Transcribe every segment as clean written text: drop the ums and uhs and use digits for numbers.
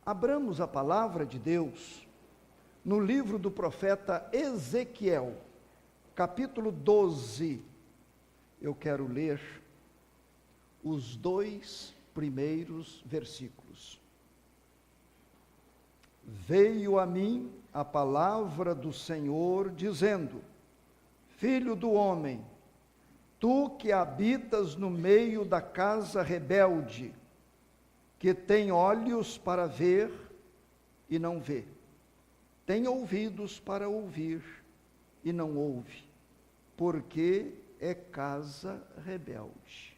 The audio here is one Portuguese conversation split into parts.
Abramos a palavra de Deus no livro do profeta Ezequiel, capítulo 12. Eu quero ler os 2 primeiros versículos. Veio a mim a palavra do Senhor, dizendo: Filho do homem, tu que habitas no meio da casa rebelde, que tem olhos para ver e não vê, tem ouvidos para ouvir e não ouve, porque é casa rebelde.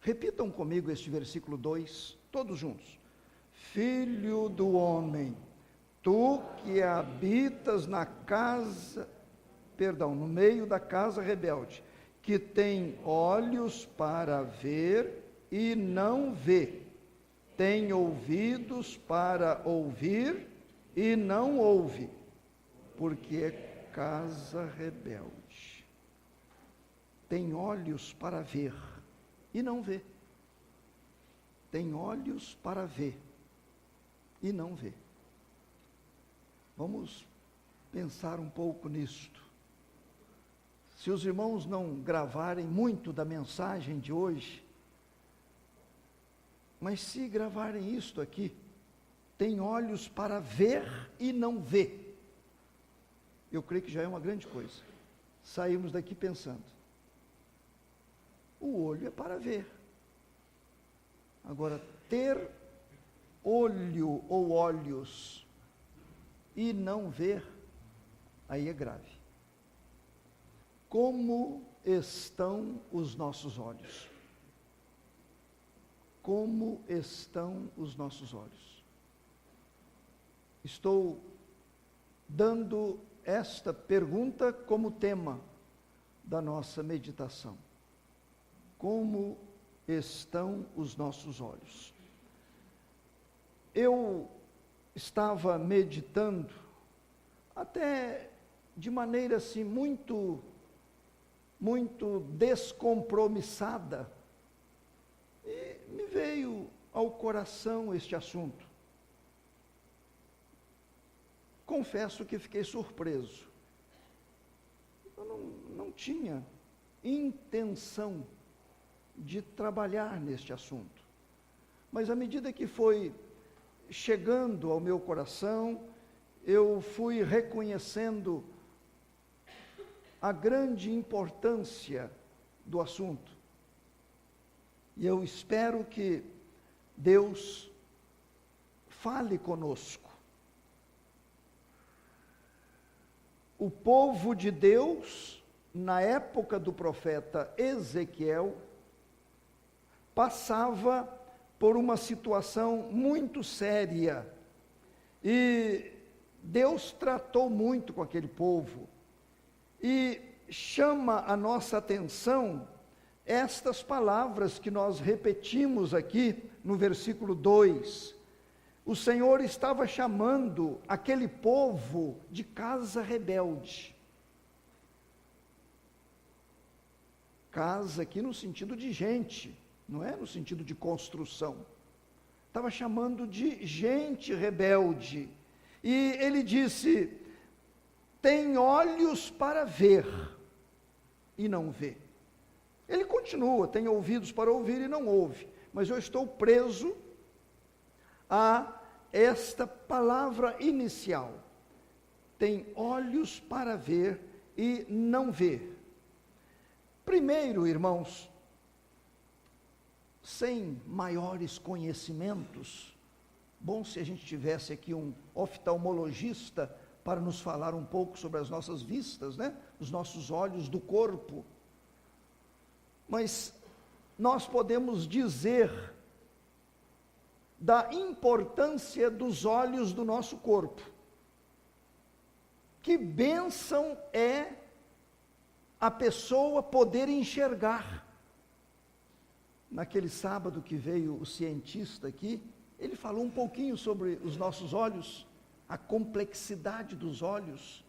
Repitam comigo este versículo 2, todos juntos. Filho do homem, tu que habitas no meio da casa rebelde, que tem olhos para ver e não vê, tem ouvidos para ouvir e não ouve, porque é casa rebelde. Tem olhos para ver e não vê. Tem olhos para ver e não vê. Vamos pensar um pouco nisto. Se os irmãos não gravarem muito da mensagem de hoje, mas se gravarem isto aqui, tem olhos para ver e não vê, eu creio que já é uma grande coisa. Saímos daqui pensando, o olho é para ver. Agora, ter olho ou olhos e não ver, aí é grave. Como estão os nossos olhos? Como estão os nossos olhos? Estou dando esta pergunta como tema da nossa meditação. Como estão os nossos olhos? Eu estava meditando, até de maneira assim muito descompromissada, e me veio ao coração este assunto. Confesso que fiquei surpreso. Eu não tinha intenção de trabalhar neste assunto. Mas à medida que foi chegando ao meu coração, eu fui reconhecendo a grande importância do assunto. E eu espero que Deus fale conosco. O povo de Deus, na época do profeta Ezequiel, passava por uma situação muito séria. E Deus tratou muito com aquele povo. E chama a nossa atenção estas palavras que nós repetimos aqui no versículo 2. O Senhor estava chamando aquele povo de casa rebelde. Casa aqui no sentido de gente, não é no sentido de construção. Estava chamando de gente rebelde. E ele disse: tem olhos para ver e não vê. Ele continua, tem ouvidos para ouvir e não ouve. Mas eu estou preso a esta palavra inicial. Tem olhos para ver e não vê. Primeiro, irmãos, sem maiores conhecimentos, bom se a gente tivesse aqui um oftalmologista para nos falar um pouco sobre as nossas vistas, né? Os nossos olhos do corpo. Mas nós podemos dizer da importância dos olhos do nosso corpo. Que bênção é a pessoa poder enxergar. Naquele sábado que veio o cientista aqui, ele falou um pouquinho sobre os nossos olhos, a complexidade dos olhos,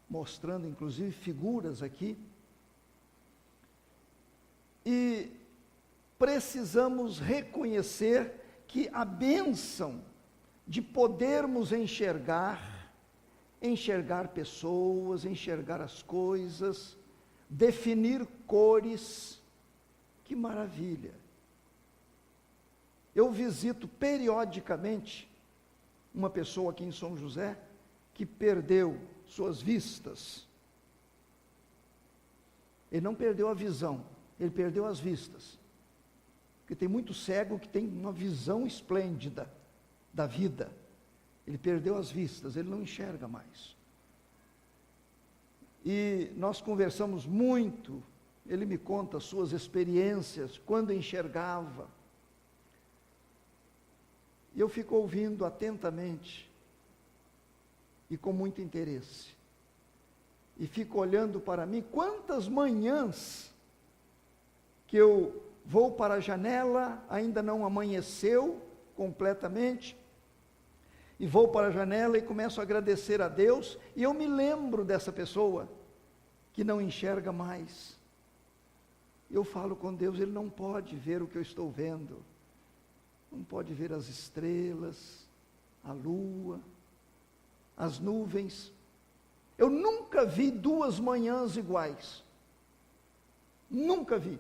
mostrando inclusive figuras aqui. E precisamos reconhecer que a bênção de podermos enxergar pessoas, enxergar as coisas, definir cores, que maravilha. Eu visito periodicamente uma pessoa aqui em São José que perdeu suas vistas. Ele não perdeu a visão, ele perdeu as vistas. Porque tem muito cego que tem uma visão esplêndida da vida. Ele perdeu as vistas, ele não enxerga mais. E nós conversamos muito, ele me conta suas experiências, quando enxergava. E eu fico ouvindo atentamente e com muito interesse. E fico olhando para mim, quantas manhãs que eu vou para a janela, ainda não amanheceu completamente, e vou para a janela e começo a agradecer a Deus, e eu me lembro dessa pessoa que não enxerga mais. Eu falo com Deus, Ele não pode ver o que eu estou vendo, não pode ver as estrelas, a lua, as nuvens. Eu nunca vi duas manhãs iguais, nunca vi.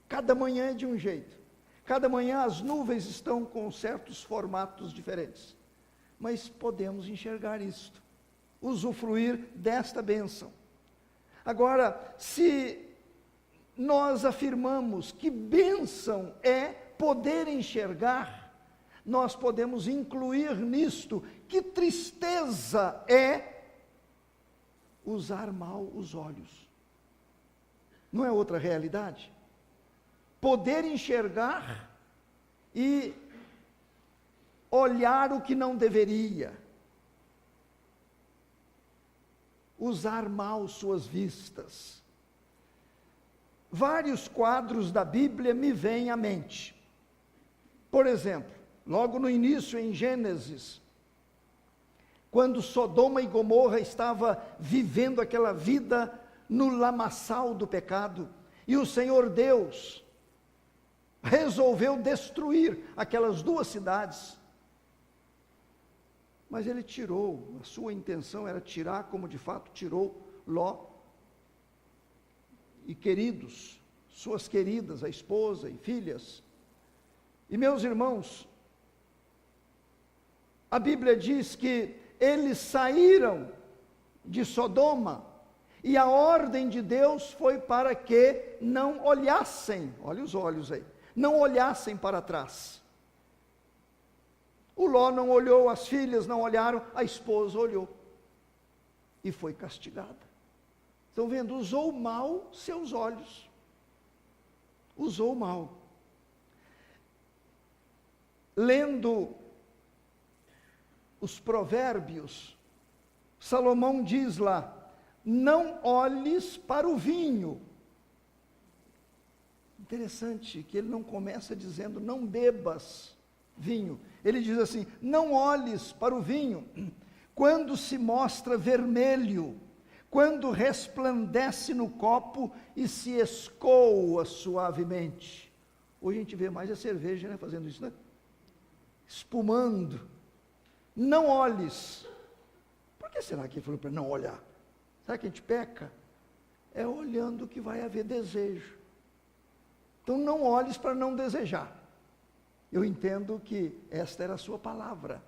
Cada manhã é de um jeito, cada manhã as nuvens estão com certos formatos diferentes, mas podemos enxergar isto, usufruir desta bênção. Agora, se nós afirmamos que bênção é poder enxergar, nós podemos incluir nisto que tristeza é usar mal os olhos. Não é outra realidade? Poder enxergar e olhar o que não deveria. Usar mal suas vistas. Vários quadros da Bíblia me vêm à mente. Por exemplo, logo no início, em Gênesis, quando Sodoma e Gomorra estava vivendo aquela vida no lamaçal do pecado, e o Senhor Deus resolveu destruir aquelas duas cidades. Mas ele tirou, a sua intenção era tirar, como de fato tirou Ló e queridos, suas queridas, a esposa e filhas. E meus irmãos, a Bíblia diz que eles saíram de Sodoma, e a ordem de Deus foi para que não olhassem, olha os olhos aí, não olhassem para trás. O Ló não olhou, as filhas não olharam, a esposa olhou e foi castigada. Estão vendo? Usou mal seus olhos. Usou mal. Lendo os provérbios, Salomão diz lá: não olhes para o vinho. Interessante que ele não começa dizendo não bebas vinho. Ele diz assim: não olhes para o vinho quando se mostra vermelho, quando resplandece no copo e se escoa suavemente. Hoje a gente vê mais a cerveja, né, fazendo isso, né? Espumando. Não olhes. Por que será que ele falou para não olhar? Será que a gente peca? É olhando que vai haver desejo. Então não olhes para não desejar. Eu entendo que esta era a sua palavra.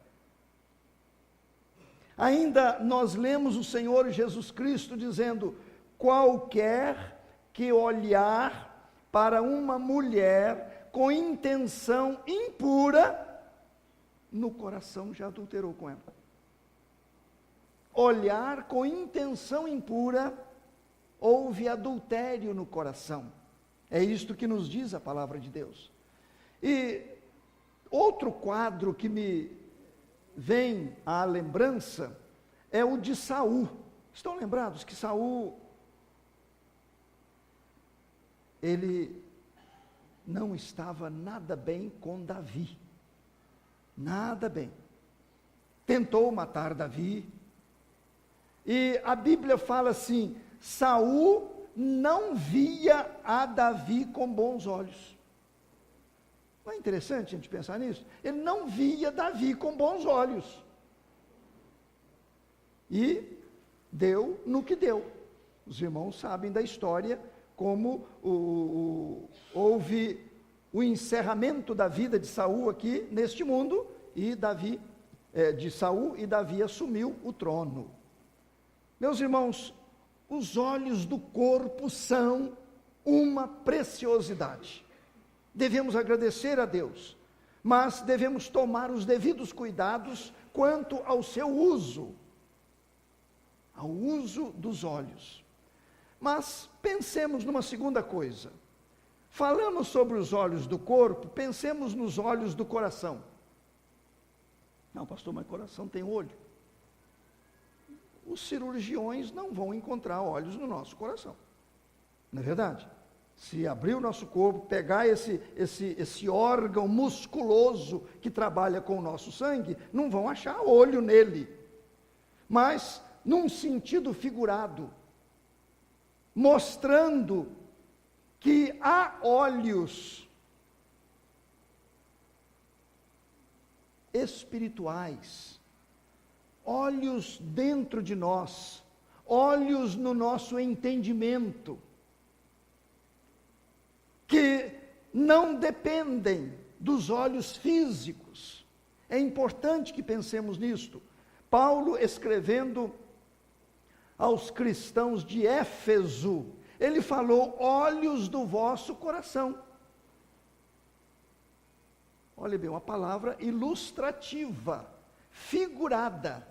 Ainda nós lemos o Senhor Jesus Cristo dizendo: qualquer que olhar para uma mulher com intenção impura, no coração já adulterou com ela. Olhar com intenção impura, houve adultério no coração. É isto que nos diz a palavra de Deus. E outro quadro que me vem à lembrança é o de Saul. Estão lembrados que Saul, ele não estava nada bem com Davi. Nada bem. Tentou matar Davi. E a Bíblia fala assim: Saul não via a Davi com bons olhos. Não é interessante a gente pensar nisso? Ele não via Davi com bons olhos. E deu no que deu. Os irmãos sabem da história, como houve o encerramento da vida de Saul aqui neste mundo, e de Saul, e Davi assumiu o trono. Meus irmãos, os olhos do corpo são uma preciosidade. Devemos agradecer a Deus, mas devemos tomar os devidos cuidados quanto ao seu uso, ao uso dos olhos. Mas pensemos numa segunda coisa. Falamos sobre os olhos do corpo, pensemos nos olhos do coração. Não, pastor, mas coração tem olho. Os cirurgiões não vão encontrar olhos no nosso coração. Não é verdade? Se abrir o nosso corpo, pegar esse órgão musculoso que trabalha com o nosso sangue, não vão achar olho nele. Mas, num sentido figurado, mostrando que há olhos espirituais, olhos dentro de nós, olhos no nosso entendimento, que não dependem dos olhos físicos. É importante que pensemos nisto. Paulo, escrevendo aos cristãos de Éfeso, ele falou: olhos do vosso coração. Olha bem, uma palavra ilustrativa, figurada.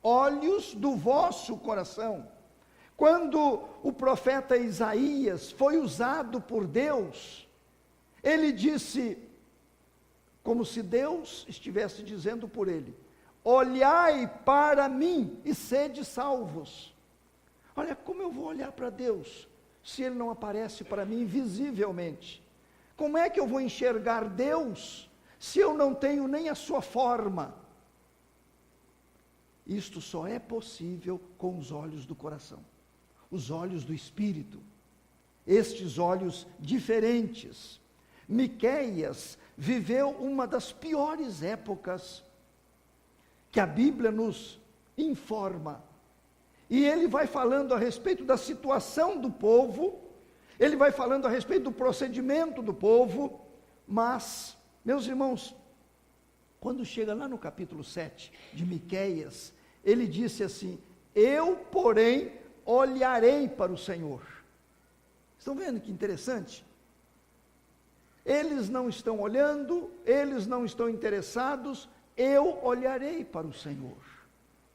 Olhos do vosso coração. Quando o profeta Isaías foi usado por Deus, ele disse, como se Deus estivesse dizendo por ele: olhai para mim e sede salvos. Olha, como eu vou olhar para Deus, se Ele não aparece para mim visivelmente? Como é que eu vou enxergar Deus, se eu não tenho nem a sua forma? Isto só é possível com os olhos do coração, os olhos do Espírito, estes olhos diferentes. Miqueias viveu uma das piores épocas que a Bíblia nos informa, e ele vai falando a respeito da situação do povo, ele vai falando a respeito do procedimento do povo, mas, meus irmãos, quando chega lá no capítulo 7 de Miqueias, ele disse assim: eu, porém, olharei para o Senhor. Estão vendo que interessante? Eles não estão olhando, eles não estão interessados, eu olharei para o Senhor.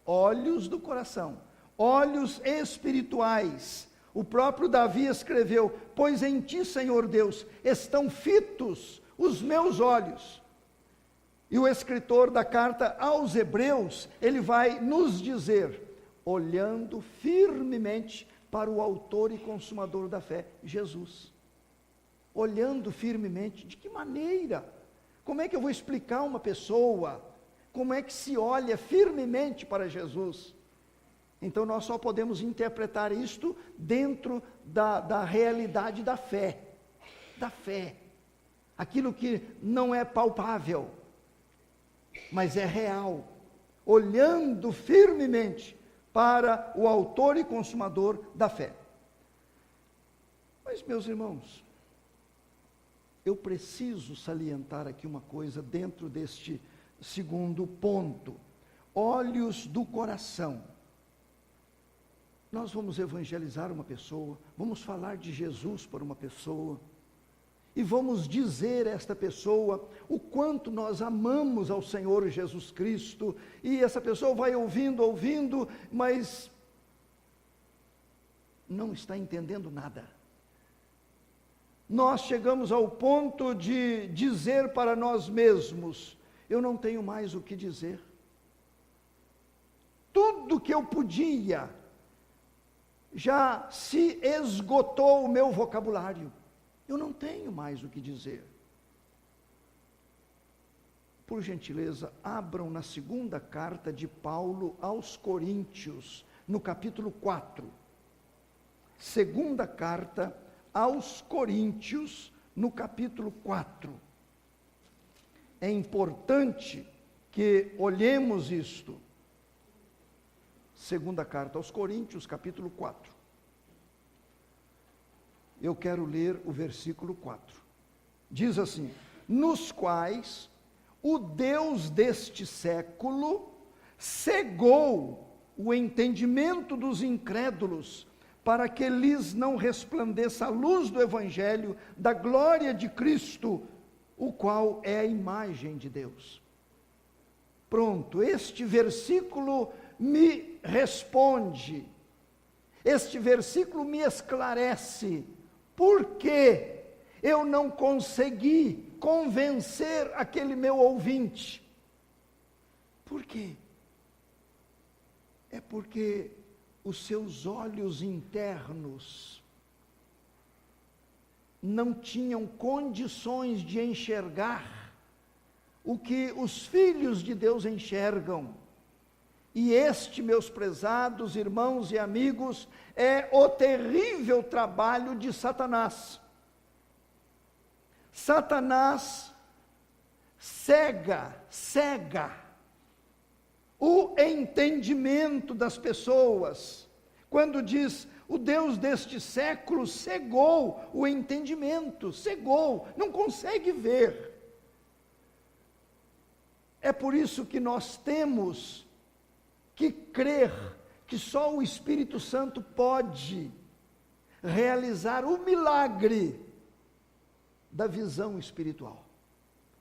Olhos do coração, olhos espirituais. O próprio Davi escreveu: pois em ti, Senhor Deus, estão fitos os meus olhos. E o escritor da carta aos Hebreus, ele vai nos dizer: olhando firmemente para o autor e consumador da fé, Jesus. Olhando firmemente, de que maneira? Como é que eu vou explicar uma pessoa? Como é que se olha firmemente para Jesus? Então nós só podemos interpretar isto dentro da realidade da fé. Da fé. Aquilo que não é palpável, mas é real. Olhando firmemente para o autor e consumador da fé. Mas, meus irmãos, eu preciso salientar aqui uma coisa dentro deste segundo ponto: olhos do coração. Nós vamos evangelizar uma pessoa, vamos falar de Jesus para uma pessoa, e vamos dizer a esta pessoa o quanto nós amamos ao Senhor Jesus Cristo, e essa pessoa vai ouvindo, mas não está entendendo nada. Nós chegamos ao ponto de dizer para nós mesmos: eu não tenho mais o que dizer. Tudo que eu podia, já se esgotou o meu vocabulário. Eu não tenho mais o que dizer. Por gentileza, abram na segunda carta de Paulo aos Coríntios, no capítulo 4. Segunda carta aos Coríntios, no capítulo 4. é importante que olhemos isto. Segunda carta aos Coríntios, capítulo 4. Eu quero ler o versículo 4. Diz assim: nos quais o Deus deste século cegou o entendimento dos incrédulos, para que lhes não resplandeça a luz do Evangelho da glória de Cristo, o qual é a imagem de Deus. Pronto, este versículo me responde, este versículo me esclarece, por que eu não consegui convencer aquele meu ouvinte. Por quê? É porque os seus olhos internos não tinham condições de enxergar o que os filhos de Deus enxergam. E este, meus prezados irmãos e amigos, é o terrível trabalho de Satanás. Satanás cega o entendimento das pessoas. Quando diz, o Deus deste século cegou o entendimento, cegou, não consegue ver. É por isso que nós temos que crer que só o Espírito Santo pode realizar o milagre da visão espiritual.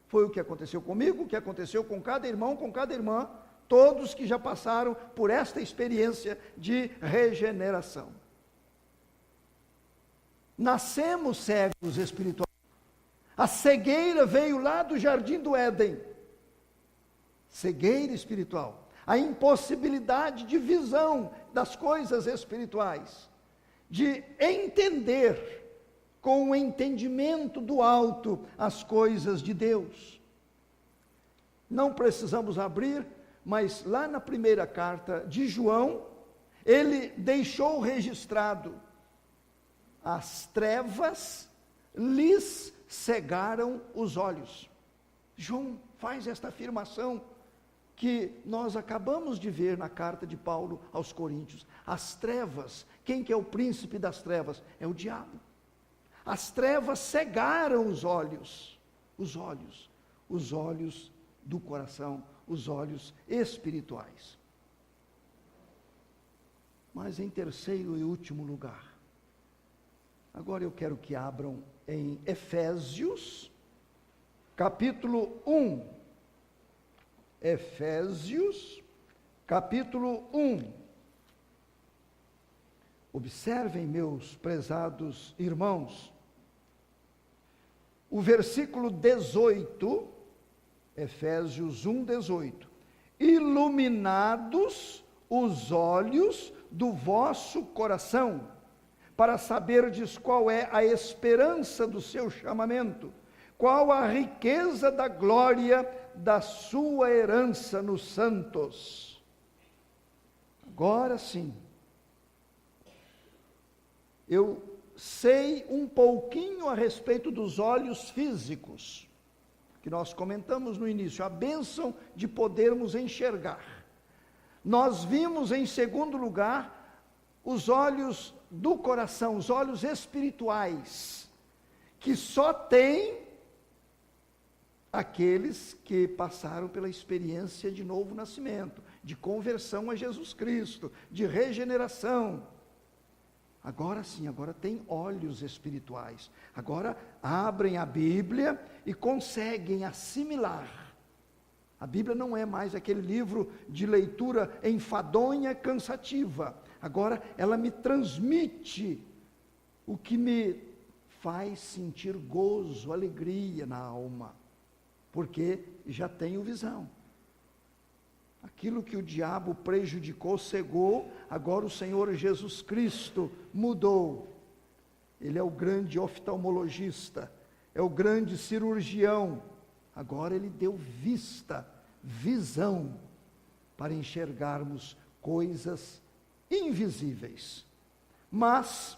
Foi o que aconteceu comigo, o que aconteceu com cada irmão, com cada irmã, todos que já passaram por esta experiência de regeneração. Nascemos cegos espiritualmente. A cegueira veio lá do jardim do Éden. Cegueira espiritual. A impossibilidade de visão das coisas espirituais, de entender com o entendimento do alto as coisas de Deus. Não precisamos abrir, mas lá na primeira carta de João, ele deixou registrado: as trevas lhes cegaram os olhos. João faz esta afirmação que nós acabamos de ver na carta de Paulo aos Coríntios. As trevas, quem que é o príncipe das trevas? É o diabo. As trevas cegaram os olhos do coração, os olhos espirituais. Mas em terceiro e último lugar, agora eu quero que abram em Efésios, capítulo 1, Efésios, capítulo 1. Observem, meus prezados irmãos, o versículo 18, Efésios 1, 18. Iluminados os olhos do vosso coração, para saberdes qual é a esperança do seu chamamento, qual a riqueza da glória da sua herança nos santos. Agora sim, eu sei um pouquinho a respeito dos olhos físicos, que nós comentamos no início, a bênção de podermos enxergar. Nós vimos em segundo lugar os olhos do coração, os olhos espirituais, que só tem aqueles que passaram pela experiência de novo nascimento, de conversão a Jesus Cristo, de regeneração. Agora sim, agora tem olhos espirituais. Agora abrem a Bíblia e conseguem assimilar. A Bíblia não é mais aquele livro de leitura enfadonha, cansativa. Agora ela me transmite o que me faz sentir gozo, alegria na alma, porque já tenho visão. Aquilo que o diabo prejudicou, cegou, agora o Senhor Jesus Cristo mudou. Ele é o grande oftalmologista, é o grande cirurgião. Agora ele deu visão, para enxergarmos coisas invisíveis. Mas,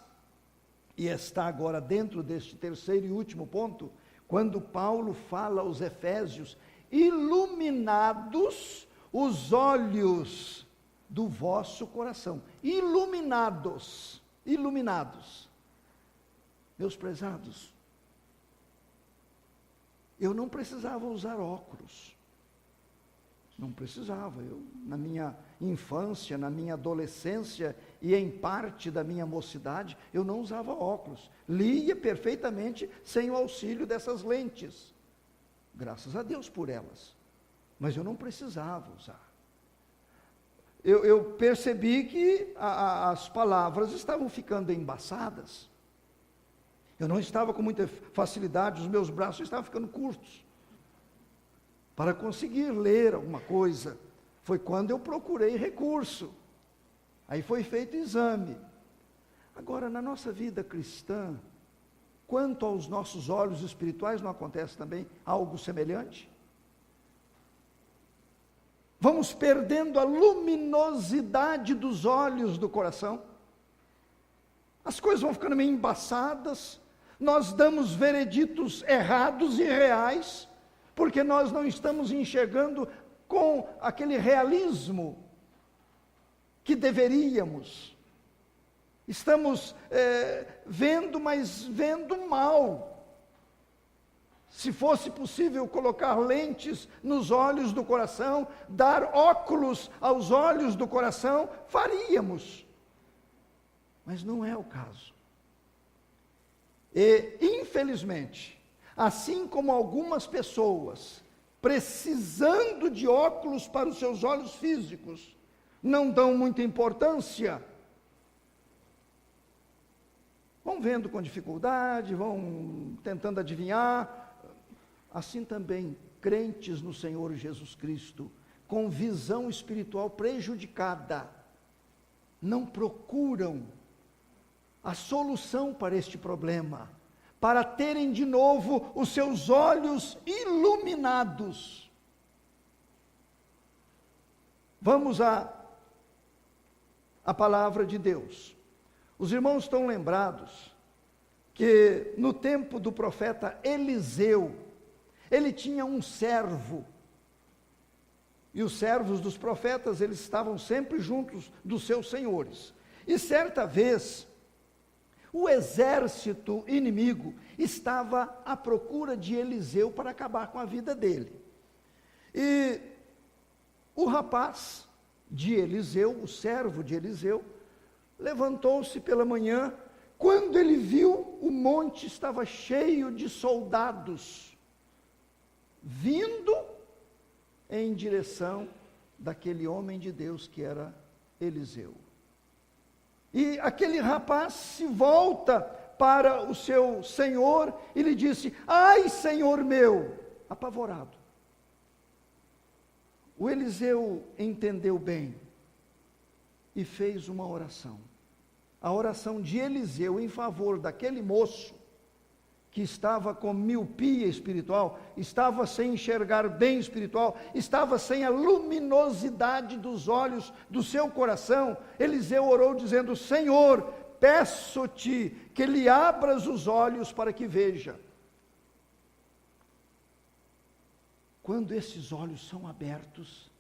e está agora dentro deste terceiro e último ponto, quando Paulo fala aos Efésios, iluminados os olhos do vosso coração. Iluminados, iluminados. Meus prezados, eu não precisava usar óculos. Não precisava. Eu, na minha infância, na minha adolescência e em parte da minha mocidade, eu não usava óculos. Lia perfeitamente sem o auxílio dessas lentes. Graças a Deus por elas. Mas eu não precisava usar. Eu percebi que as palavras estavam ficando embaçadas. Eu não estava com muita facilidade, os meus braços estavam ficando curtos para conseguir ler alguma coisa. Foi quando eu procurei recurso. Aí foi feito exame. Agora, na nossa vida cristã, quanto aos nossos olhos espirituais, não acontece também algo semelhante? Vamos perdendo a luminosidade dos olhos do coração. As coisas vão ficando meio embaçadas. Nós damos vereditos errados e reais, porque nós não estamos enxergando com aquele realismo que deveríamos. Estamos vendo, mas vendo mal. Se fosse possível colocar lentes nos olhos do coração, dar óculos aos olhos do coração, faríamos. Mas não é o caso. E, infelizmente, assim como algumas pessoas, precisando de óculos para os seus olhos físicos, não dão muita importância, vão vendo com dificuldade, vão tentando adivinhar. Assim também, crentes no Senhor Jesus Cristo, com visão espiritual prejudicada, não procuram a solução para este problema, para terem de novo os seus olhos iluminados. Vamos à palavra de Deus. Os irmãos estão lembrados que no tempo do profeta Eliseu, ele tinha um servo, e os servos dos profetas, eles estavam sempre juntos dos seus senhores. E certa vez, o exército inimigo estava à procura de Eliseu para acabar com a vida dele. E o rapaz de Eliseu, o servo de Eliseu, levantou-se pela manhã. Quando ele viu, o monte estava cheio de soldados, vindo em direção daquele homem de Deus que era Eliseu. E aquele rapaz se volta para o seu senhor e lhe disse: ai, senhor meu, apavorado. O Eliseu entendeu bem e fez uma oração. A oração de Eliseu em favor daquele moço que estava com miopia espiritual, estava sem enxergar bem espiritual, estava sem a luminosidade dos olhos do seu coração. Eliseu orou dizendo: Senhor, peço-te que lhe abras os olhos para que veja. Quando esses olhos são abertos,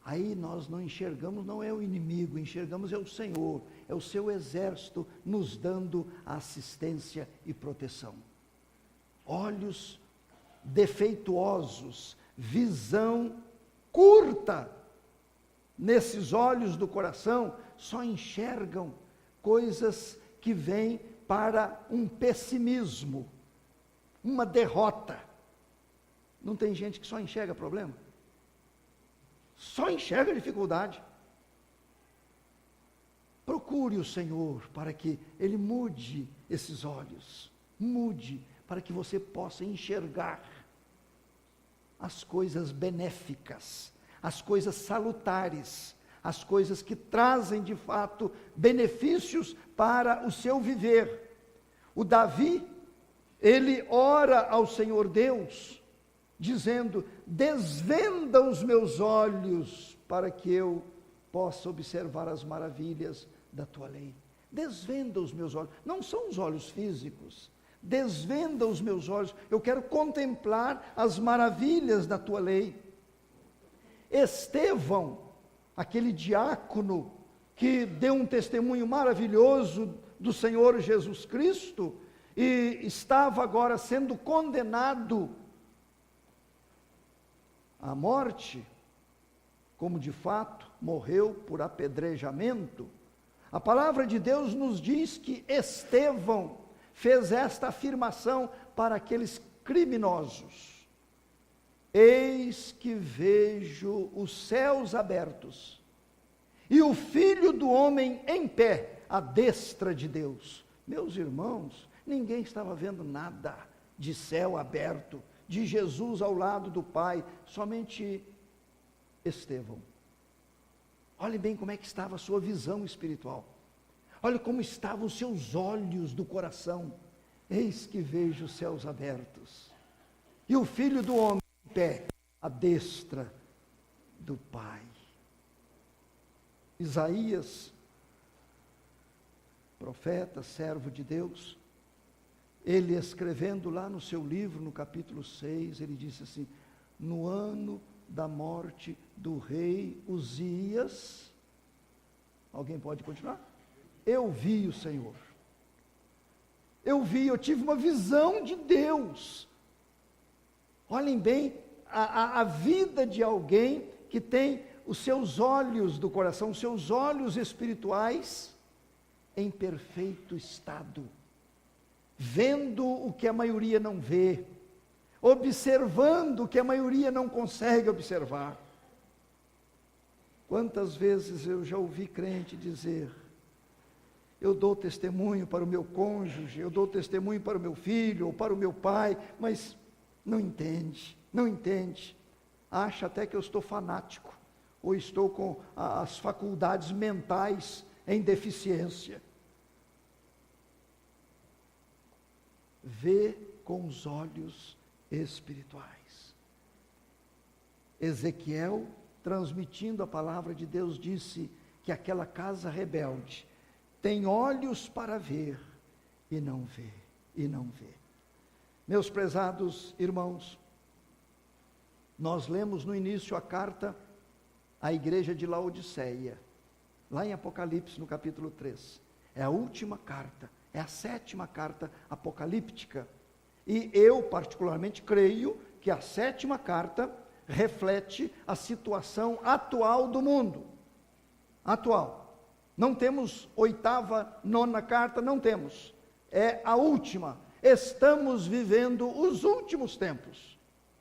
aí nós não enxergamos, não é o inimigo, enxergamos é o Senhor, é o seu exército nos dando assistência e proteção. Olhos defeituosos, visão curta, nesses olhos do coração, só enxergam coisas que vêm para um pessimismo, uma derrota. Não tem gente que só enxerga problema? Só enxerga dificuldade. Procure o Senhor para que Ele mude esses olhos, mude, para que você possa enxergar as coisas benéficas, as coisas salutares, as coisas que trazem de fato benefícios para o seu viver. O Davi, ele ora ao Senhor Deus, dizendo: desvenda os meus olhos para que eu possa observar as maravilhas da tua lei. Desvenda os meus olhos. Não são os olhos físicos, desvenda os meus olhos, eu quero contemplar as maravilhas da tua lei. Estevão, aquele diácono que deu um testemunho maravilhoso do Senhor Jesus Cristo, e estava agora sendo condenado à morte, como de fato morreu por apedrejamento. A palavra de Deus nos diz que Estevão fez esta afirmação para aqueles criminosos: eis que vejo os céus abertos e o Filho do Homem em pé à destra de Deus. Meus irmãos, ninguém estava vendo nada de céu aberto, de Jesus ao lado do Pai, somente Estevão. Olhe bem como é que estava a sua visão espiritual. Olhe como estavam os seus olhos do coração. Eis que vejo os céus abertos e o Filho do Homem em pé à destra do Pai. Isaías, profeta, servo de Deus, ele escrevendo lá no seu livro, no capítulo 6, ele disse assim: no ano da morte do rei Uzias, alguém pode continuar? Eu vi o Senhor, eu tive uma visão de Deus. Olhem bem, a vida de alguém que tem os seus olhos do coração, os seus olhos espirituais em perfeito estado, vendo o que a maioria não vê, observando o que a maioria não consegue observar. Quantas vezes eu já ouvi crente dizer: eu dou testemunho para o meu cônjuge, eu dou testemunho para o meu filho ou para o meu pai, mas não entende, acha até que eu estou fanático, ou estou com as faculdades mentais em deficiência. Vê com os olhos espirituais. Ezequiel, transmitindo a palavra de Deus, disse que aquela casa rebelde tem olhos para ver e não vê, Meus prezados irmãos, nós lemos no início a carta à igreja de Laodiceia, lá em Apocalipse, no capítulo 3. É a última carta, é a 7ª carta apocalíptica. E eu, particularmente, creio que a 7ª carta reflete a situação atual do mundo. Atual. Não temos 8ª, 9ª carta, não temos. É a última. Estamos vivendo os últimos tempos.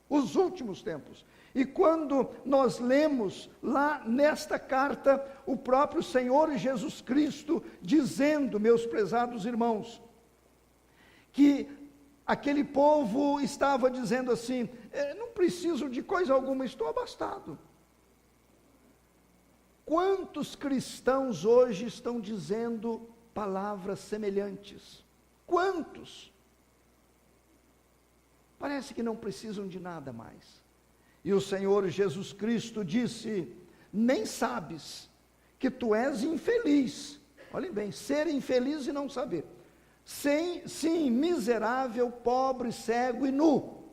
Os últimos tempos. E quando nós lemos lá nesta carta, o próprio Senhor Jesus Cristo dizendo, meus prezados irmãos, que aquele povo estava dizendo assim: não preciso de coisa alguma, estou abastado. Quantos cristãos hoje estão dizendo palavras semelhantes? Quantos? Parece que não precisam de nada mais. E o Senhor Jesus Cristo disse: nem sabes que tu és infeliz. Olhem bem, ser infeliz e não saber. Sim, miserável, pobre, cego e nu.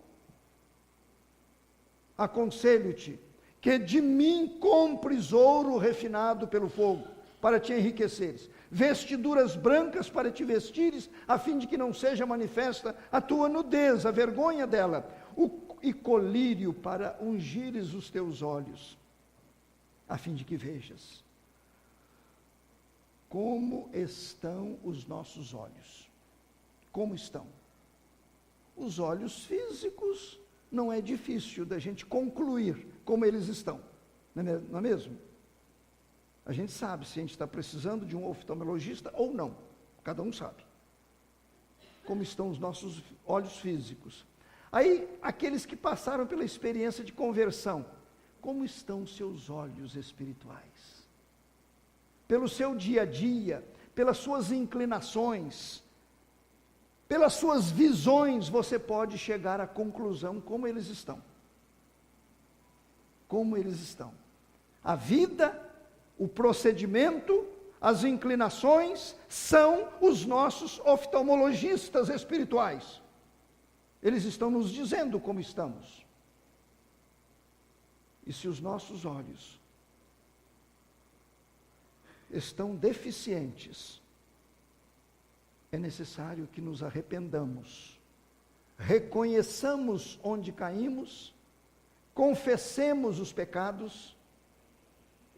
Aconselho-te que de mim compres ouro refinado pelo fogo, para te enriqueceres, vestiduras brancas para te vestires, a fim de que não seja manifesta a tua nudez, a vergonha dela, e colírio para ungires os teus olhos, a fim de que vejas. Como estão os nossos olhos? Como estão? Os olhos físicos, não é difícil da gente concluir como eles estão, não é mesmo? A gente sabe se a gente está precisando de um oftalmologista ou não, cada um sabe. Como estão os nossos olhos físicos. Aí, aqueles que passaram pela experiência de conversão, como estão os seus olhos espirituais? Pelo seu dia a dia, pelas suas inclinações, pelas suas visões, você pode chegar à conclusão como eles estão. Como eles estão. A vida, o procedimento, as inclinações, são os nossos oftalmologistas espirituais. Eles estão nos dizendo como estamos. E se os nossos olhos estão deficientes, é necessário que nos arrependamos, reconheçamos onde caímos, confessemos os pecados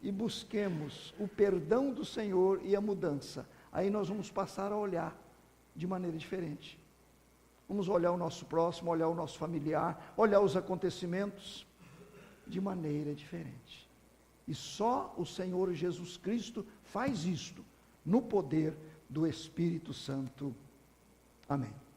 e busquemos o perdão do Senhor e a mudança. Aí nós vamos passar a olhar de maneira diferente. Vamos olhar o nosso próximo, olhar o nosso familiar, olhar os acontecimentos de maneira diferente. E só o Senhor Jesus Cristo faz isto, no poder do Espírito Santo. Amém.